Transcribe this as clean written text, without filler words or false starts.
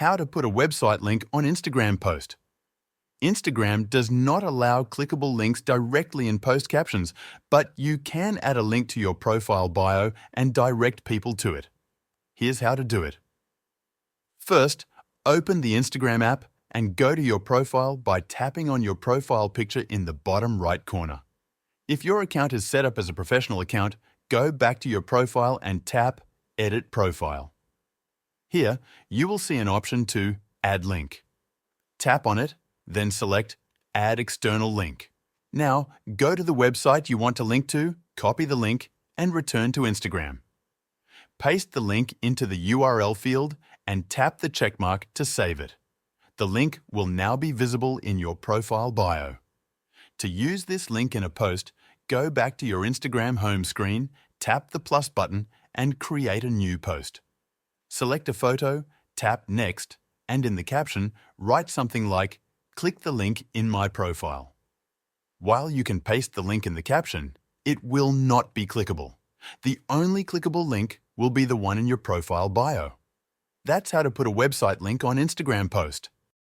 How to put a website link on Instagram post. Instagram does not allow clickable links directly in post captions, but you can add a link to your profile bio and direct people to it. Here's how to do it. First, open the Instagram app and go to your profile by tapping on your profile picture in the bottom right corner. If your account is set up as a professional account, go back to your profile and tap Edit Profile. Here, you will see an option to Add Link. Tap on it, then select Add External Link. Now, go to the website you want to link to, copy the link, and return to Instagram. Paste the link into the URL field and tap the checkmark to save it. The link will now be visible in your profile bio. To use this link in a post, go back to your Instagram home screen, tap the plus button, and create a new post. Select a photo, tap Next, and in the caption, write something like, "Click the link in my profile." While you can paste the link in the caption, it will not be clickable. The only clickable link will be the one in your profile bio. That's how to put a website link on Instagram post.